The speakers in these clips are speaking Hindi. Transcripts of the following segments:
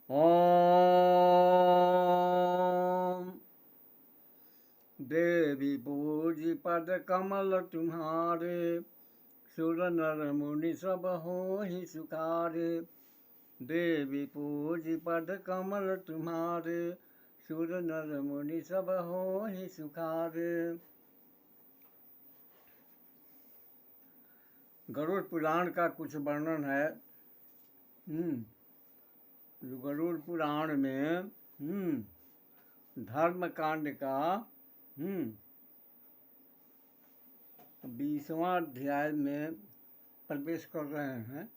ओम। देवी पूजी पद कमल तुम्हारे, सुर नर मुनि सब होहि सुखारे। देवी पूजी पद कमल तुम्हारे, सुर नर मुनि सब होहि सुखारे। गरुड़ पुराण का कुछ वर्णन है। गरुड़ पुराण में धर्म कांड का 20वां अध्याय में प्रवेश कर रहे हैं।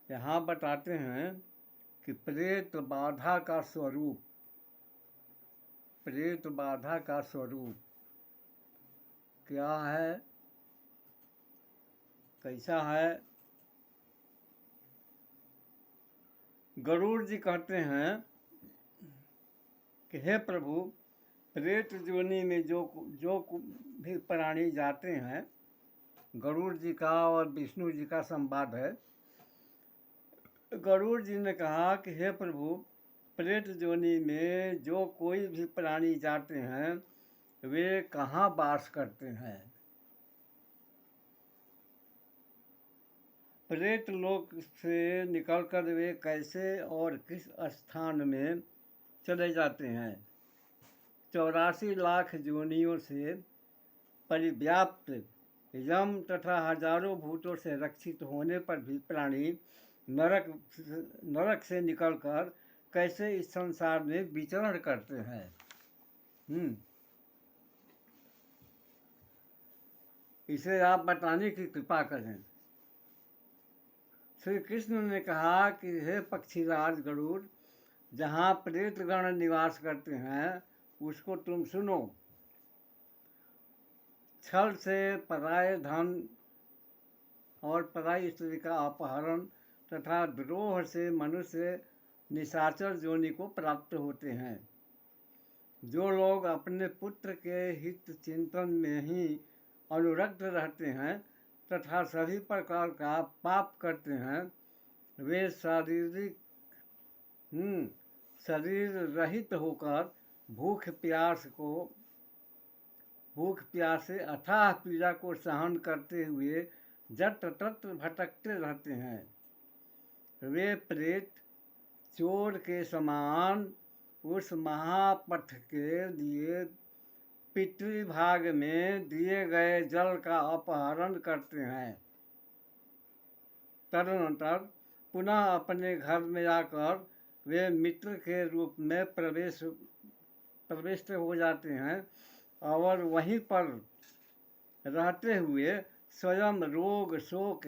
यहाँ बताते हैं कि प्रेत बाधा का स्वरूप, प्रेत बाधा का स्वरूप क्या है, कैसा है। गरुड़ जी कहते हैं कि हे प्रभु, प्रेत योनि में जो भी प्राणी जाते हैं, गरुड़ जी का और विष्णु जी का संवाद है। गरुड़ जी ने कहा कि हे प्रभु, प्रेत योनि में जो कोई भी प्राणी जाते हैं वे कहाँ वास करते हैं, प्रेत लोक से निकलकर वे कैसे और किस स्थान में चले जाते हैं। 84 लाख योनियों से परिव्याप्त यम तथा हजारों भूतों से रक्षित होने पर भी प्राणी नरक से निकलकर कैसे इस संसार में विचरण करते हैं। इसे आप बताने की कृपा करें। श्री कृष्ण ने कहा कि हे पक्षीराज गरुड़, जहाँ प्रेतगण निवास करते हैं उसको तुम सुनो। छल से पराय धन और पराई स्त्री का अपहरण तथा द्रोह से मनुष्य निशाचर योनि को प्राप्त होते हैं। जो लोग अपने पुत्र के हित चिंतन में ही अनुरक्त रहते हैं तथा सभी प्रकार का पाप करते हैं, वे शरीर रहित होकर भूख प्यास से अथाह पीड़ा को सहन करते हुए जत्र तत्र भटकते रहते हैं। वे प्रेत चोर के समान उस महापथ के लिए पितृभाग में दिए गए जल का अपहरण करते हैं। तदनंतर पुनः अपने घर में आकर वे मित्र के रूप में प्रविष्ट हो जाते हैं और वहीं पर रहते हुए स्वयं रोग शोक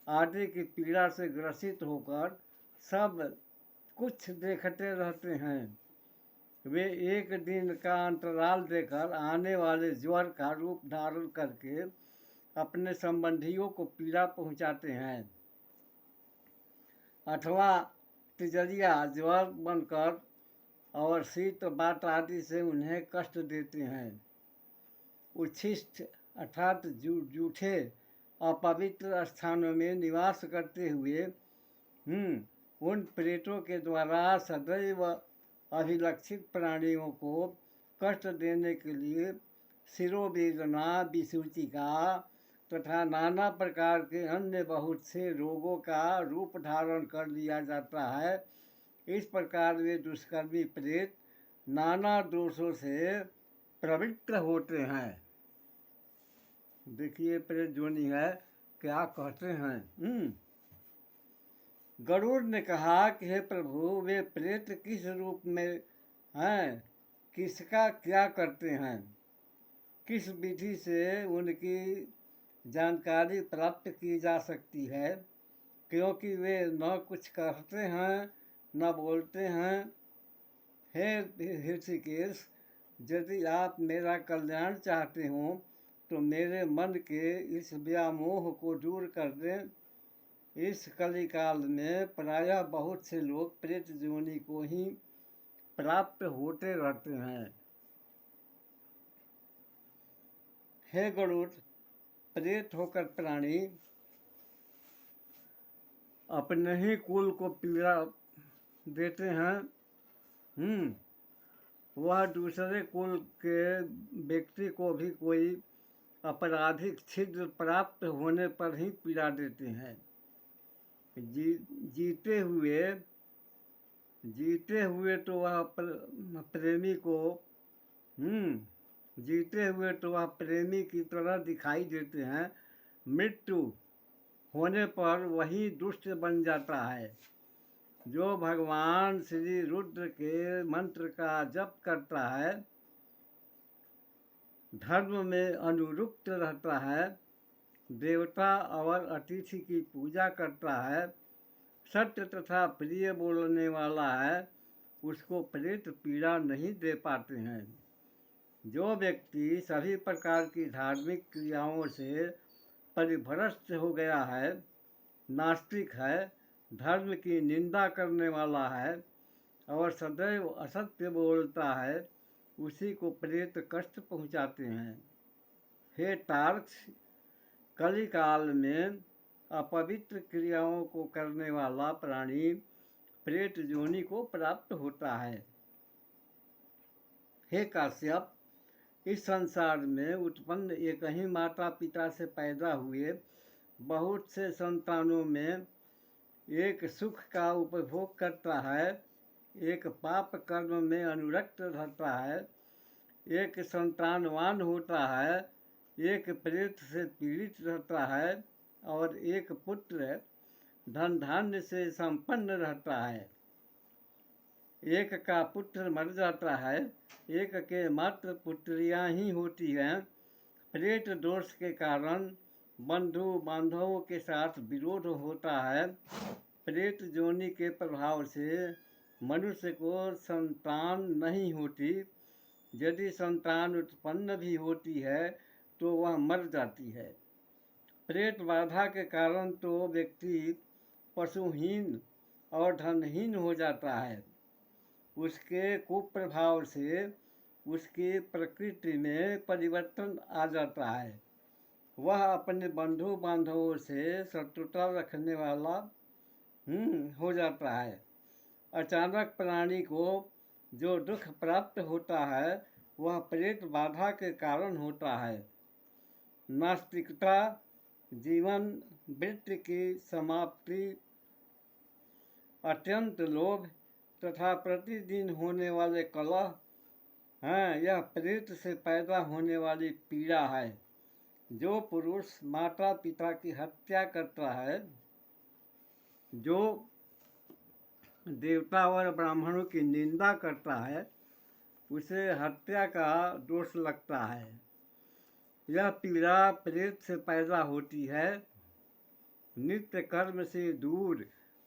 आदि की पीड़ा से ग्रसित होकर सब कुछ देखते रहते हैं। वे एक दिन का अंतराल देकर आने वाले ज्वर का रूप धारण करके अपने संबंधियों को पीड़ा पहुंचाते हैं, अथवा तिजरिया ज्वर बनकर और शीत बात आदि से उन्हें कष्ट देते हैं। उच्छिष्ट अर्थात जूठे अपवित्र स्थानों में निवास करते हुए उन प्रेतों के द्वारा सदैव अभिलक्षित प्राणियों को कष्ट देने के लिए शिरोवेदना, विसूचिका तथा नाना प्रकार के अन्य बहुत से रोगों का रूप धारण कर लिया जाता है। इस प्रकार वे दुष्कर्मी प्रेत नाना दोषों से प्रवृत्त होते हैं। देखिए प्रेत जोनी है क्या कहते हैं। गरुड़ ने कहा कि हे प्रभु, वे प्रेत किस रूप में हैं, किसका क्या करते हैं, किस विधि से उनकी जानकारी प्राप्त की जा सकती है, क्योंकि वे न कुछ कहते हैं न बोलते हैं। हे ऋषिकेश, यदि आप मेरा कल्याण चाहते हो तो मेरे मन के इस व्यामोह को दूर कर दें। इस कलिकाल में प्रायः बहुत से लोग प्रेत योनि को ही प्राप्त होते रहते हैं। हे गरुड़, प्रेत होकर प्राणी अपने ही कुल को पीड़ा देते हैं। वह दूसरे कुल के व्यक्ति को भी कोई आपराधिक छिद्र प्राप्त होने पर ही पीड़ा देते हैं। जीते हुए तो वह प्रेमी को जीते हुए तो वह प्रेमी की तरह दिखाई देते हैं, मृत्यु होने पर वही दुष्ट बन जाता है। जो भगवान श्री रुद्र के मंत्र का जप करता है, धर्म में अनुरुक्त रहता है, देवता और अतिथि की पूजा करता है, सत्य तथा प्रिय बोलने वाला है, उसको प्रेत पीड़ा नहीं दे पाते हैं। जो व्यक्ति सभी प्रकार की धार्मिक क्रियाओं से परिभ्रष्ट हो गया है, नास्तिक है, धर्म की निंदा करने वाला है और सदैव असत्य बोलता है, उसी को प्रेत कष्ट पहुँचाते हैं। हे तार्क्ष, कलिकाल में अपवित्र क्रियाओं को करने वाला प्राणी प्रेत योनि को प्राप्त होता है। हे काश्यप, इस संसार में उत्पन्न एक ही माता पिता से पैदा हुए बहुत से संतानों में एक सुख का उपभोग करता है, एक पाप कर्म में अनुरक्त रहता है, एक संतानवान होता है, एक प्रेत से पीड़ित रहता है और एक पुत्र धन धान्य से संपन्न रहता है। एक का पुत्र मर जाता है, एक के मात्र पुत्रियां ही होती हैं। प्रेत दोष के कारण बंधु बांधवों के साथ विरोध होता है। प्रेत योनि के प्रभाव से मनुष्य को संतान नहीं होती। यदि संतान उत्पन्न भी होती है तो वह मर जाती है। प्रेत बाधा के कारण तो व्यक्ति पशुहीन और धनहीन हो जाता है। उसके कुप्रभाव से उसकी प्रकृति में परिवर्तन आ जाता है। वह अपने बंधु बांधवों से शत्रुता रखने वाला हो जाता है। अचानक प्राणी को जो दुख प्राप्त होता है वह प्रेत बाधा के कारण होता है। नास्तिकता, जीवन वृत्ति की समाप्ति, अत्यंत लोभ तथा प्रतिदिन होने वाले कलह हैं, यह प्रेत से पैदा होने वाली पीड़ा है। जो पुरुष माता पिता की हत्या करता है, जो देवता और ब्राह्मणों की निंदा करता है, उसे हत्या का दोष लगता है। यह पीड़ा प्रेत से पैदा होती है। नित्य कर्म से दूर,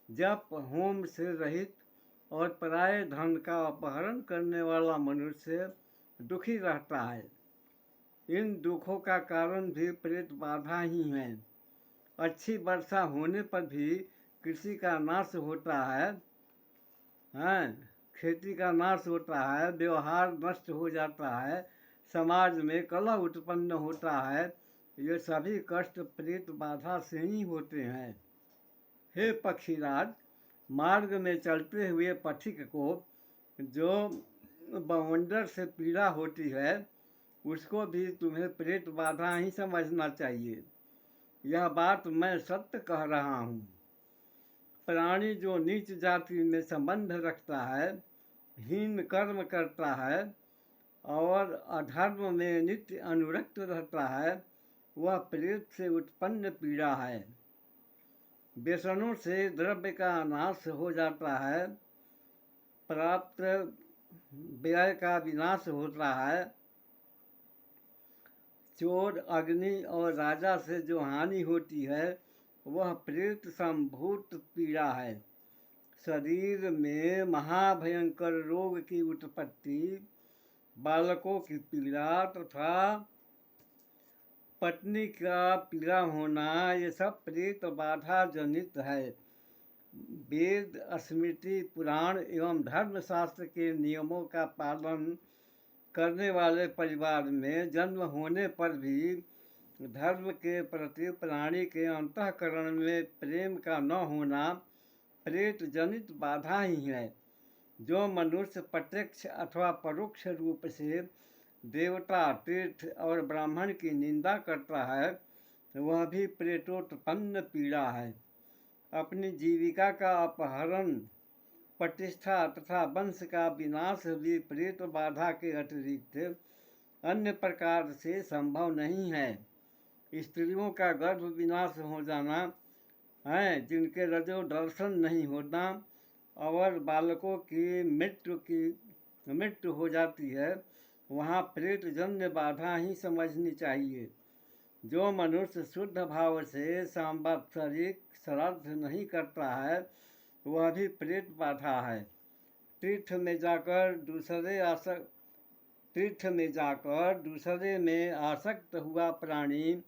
जप होम से रहित और पराये धन का अपहरण करने वाला मनुष्य दुखी रहता है। इन दुखों का कारण भी प्रेत बाधा ही है। अच्छी वर्षा होने पर भी कृषि का नाश होता है, खेती का नाश होता है, व्यवहार नष्ट हो जाता है, समाज में कलह उत्पन्न होता है। ये सभी कष्ट प्रेत बाधा से ही होते हैं। हे पक्षीराज, मार्ग में चलते हुए पथिक को जो बवंडर से पीड़ा होती है, उसको भी तुम्हें प्रेत बाधा ही समझना चाहिए। यह बात मैं सत्य कह रहा हूँ। प्राणी जो नीच जाति में संबंध रखता है, हीन कर्म करता है और अधर्म में नित्य अनुरक्त रहता है, वह प्रेत से उत्पन्न पीड़ा है। व्यसनों से द्रव्य का नाश हो जाता है, प्राप्त व्यय का विनाश होता है। चोर, अग्नि और राजा से जो हानि होती है वह प्रेत संभूत पीड़ा है। शरीर में महाभयंकर रोग की उत्पत्ति, बालकों की पीड़ा तथा पत्नी का पीड़ा होना, ये सब प्रेत बाधा जनित है। वेद, स्मृति, पुराण एवं धर्मशास्त्र के नियमों का पालन करने वाले परिवार में जन्म होने पर भी धर्म के प्रति प्राणी के अंतःकरण में प्रेम का न होना प्रेत जनित बाधा ही है। जो मनुष्य प्रत्यक्ष अथवा परोक्ष रूप से देवता, तीर्थ और ब्राह्मण की निंदा करता है वह भी प्रेतोत्पन्न पीड़ा है। अपनी जीविका का अपहरण, प्रतिष्ठा तथा वंश का विनाश भी प्रेत बाधा के अतिरिक्त अन्य प्रकार से संभव नहीं है। स्त्रियों का गर्भ विनाश हो जाना है, जिनके रजो दर्शन नहीं होना और बालकों की मृत्यु हो जाती है, वहाँ प्रेत जन्य बाधा ही समझनी चाहिए। जो मनुष्य शुद्ध भाव से सांवत्सरिक श्राद्ध नहीं करता है वह भी प्रेत बाधा है। तीर्थ में जाकर दूसरे में आसक्त हुआ प्राणी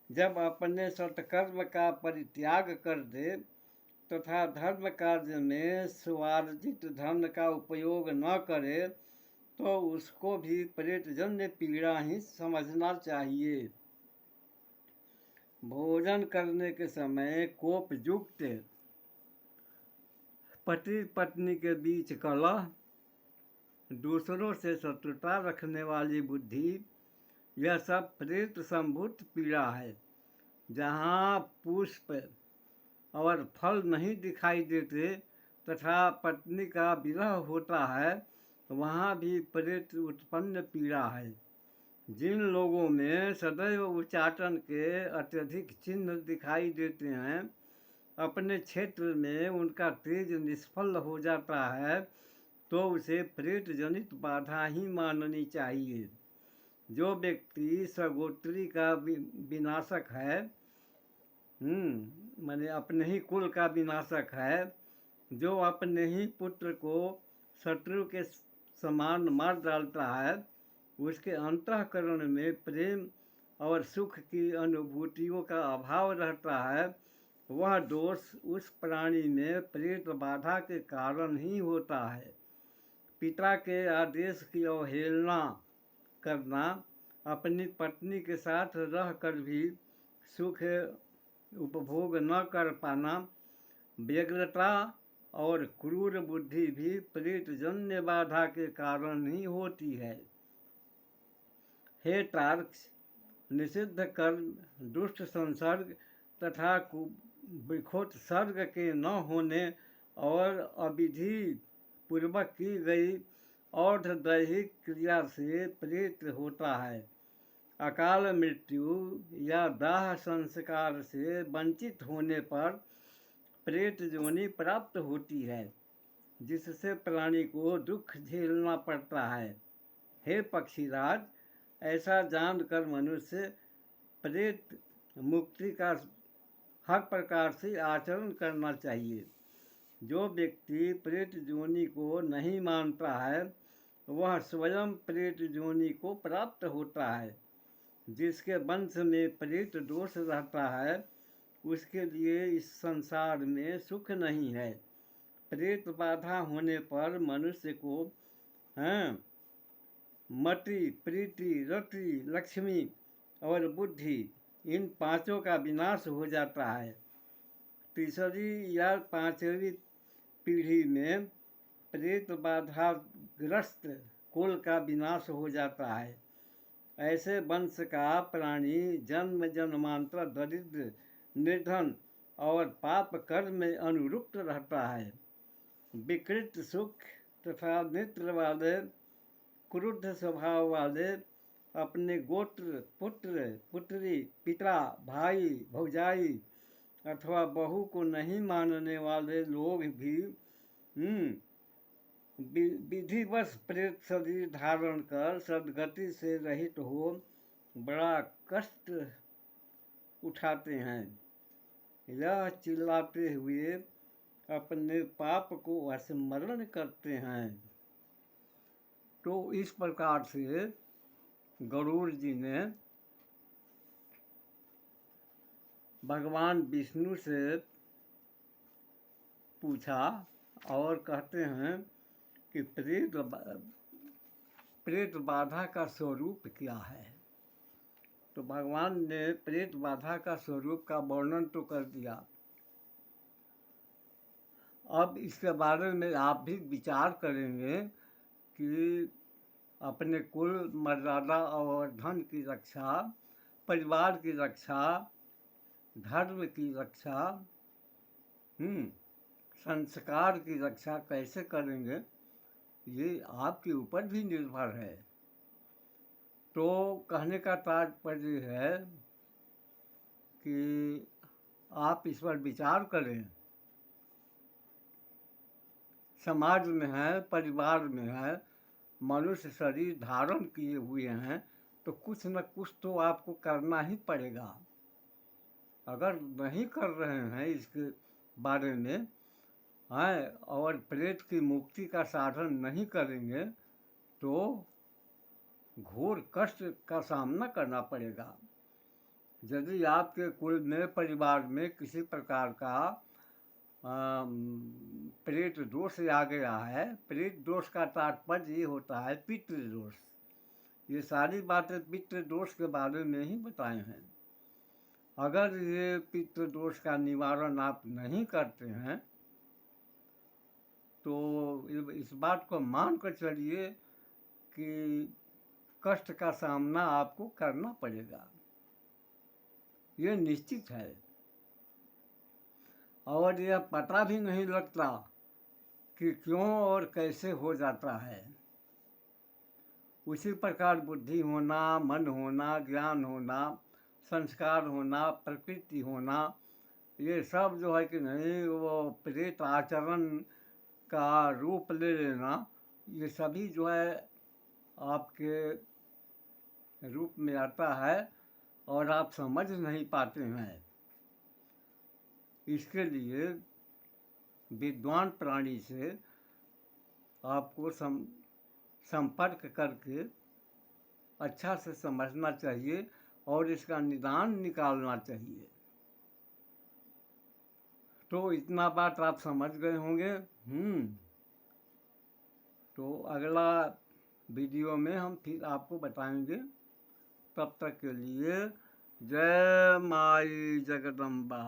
जब अपने सत्कर्म का परित्याग कर दे तथा धर्म कार्य में स्वार्जित धन का उपयोग न करे तो उसको भी प्रेतजन्य पीड़ा ही समझना चाहिए। भोजन करने के समय कोपयुक्त, पति पत्नी के बीच कलह, दूसरों से शत्रुता रखने वाली बुद्धि, यह सब प्रेत संभूत पीड़ा है। जहाँ पुष्प और फल नहीं दिखाई देते तथा पत्नी का विरह होता है वहाँ भी प्रेत उत्पन्न पीड़ा है। जिन लोगों में सदैव उच्चाटन के अत्यधिक चिन्ह दिखाई देते हैं, अपने क्षेत्र में उनका तेज निष्फल हो जाता है तो उसे प्रेत जनित बाधा ही माननी चाहिए। जो व्यक्ति सगोत्री का विनाशक है, माने अपने ही कुल का विनाशक है, जो अपने ही पुत्र को शत्रु के समान मार डालता है, उसके अंतःकरण में प्रेम और सुख की अनुभूतियों का अभाव रहता है। वह दोष उस प्राणी में प्रेत बाधा के कारण ही होता है। पिता के आदेश की अवहेलना करना, अपनी पत्नी के साथ रहकर भी सुख उपभोग न कर पाना, व्यग्रता और क्रूर बुद्धि भी प्रेतजन्य बाधा के कारण ही होती है। हे तार्क्ष, निषिद्ध कर्म, दुष्ट संसर्ग तथा विखोत्सर्ग के न होने और अविधि पूर्वक की गई और्धदैहिक क्रिया से प्रेत होता है। अकाल मृत्यु या दाह संस्कार से वंचित होने पर प्रेत योनि प्राप्त होती है, जिससे प्राणी को दुख झेलना पड़ता है। हे पक्षीराज, ऐसा जानकर मनुष्य प्रेत मुक्ति का हर प्रकार से आचरण करना चाहिए। जो व्यक्ति प्रेत योनि को नहीं मानता है वह स्वयं प्रेत योनि को प्राप्त होता है। जिसके वंश में प्रेत दोष रहता है उसके लिए इस संसार में सुख नहीं है। प्रेत बाधा होने पर मनुष्य को मति, प्रीति, रति, लक्ष्मी और बुद्धि, इन पांचों का विनाश हो जाता है। तीसरी या पांचवी पीढ़ी में प्रेत बाधा ग्रस्त कुल का विनाश हो जाता है। ऐसे वंश का प्राणी जन्म जन्मांतर दरिद्र, निर्धन और पाप कर्म में अनुरुक्त रहता है। विकृत सुख तथा नेत्र वाले, क्रुद्ध स्वभाव वाले, अपने गोत्र, पुत्र, पुत्री, पिता, भाई, भौजाई अथवा बहू को नहीं मानने वाले लोग भी विधिवश प्रेत शरीर धारण कर सद्गति से रहित हो बड़ा कष्ट उठाते हैं। यह चिल्लाते हुए अपने पाप को स्मरण करते हैं। तो इस प्रकार से गरुड़ जी ने भगवान विष्णु से पूछा और कहते हैं कि प्रेत बाधा का स्वरूप क्या है। तो भगवान ने प्रेत बाधा का स्वरूप का वर्णन तो कर दिया। अब इसके बारे में आप भी विचार करेंगे कि अपने कुल मर्यादा और धन की रक्षा, परिवार की रक्षा, धर्म की रक्षा, संस्कार की रक्षा कैसे करेंगे, ये आपके ऊपर भी निर्भर है। तो कहने का तात्पर्य है कि आप इस पर विचार करें। समाज में है, परिवार में है, मनुष्य शरीर धारण किए हुए हैं, तो कुछ न कुछ तो आपको करना ही पड़ेगा। अगर नहीं कर रहे हैं इसके बारे में हैं और प्रेत की मुक्ति का साधन नहीं करेंगे तो घोर कष्ट का सामना करना पड़ेगा। यदि आपके कुल में, परिवार में किसी प्रकार का प्रेत दोष आ गया है, प्रेत दोष का तात्पर्य ये होता है पितृ दोष। ये सारी बातें पितृ दोष के बारे में ही बताए हैं। अगर ये पितृ दोष का निवारण आप नहीं करते हैं तो इस बात को मान कर चलिए कि कष्ट का सामना आपको करना पड़ेगा, ये निश्चित है। और यह पता भी नहीं लगता कि क्यों और कैसे हो जाता है। उसी प्रकार बुद्धि होना, मन होना, ज्ञान होना, संस्कार होना, प्रकृति होना, ये सब जो है कि नहीं वो प्रेत आचरण का रूप ले लेना, ये सभी जो है आपके रूप में आता है और आप समझ नहीं पाते हैं। इसके लिए विद्वान प्राणी से आपको संपर्क करके अच्छा से समझना चाहिए और इसका निदान निकालना चाहिए। तो इतना बात आप समझ गए होंगे। तो अगला वीडियो में हम फिर आपको बताएंगे। तब तक के लिए जय माई जगदम्बा।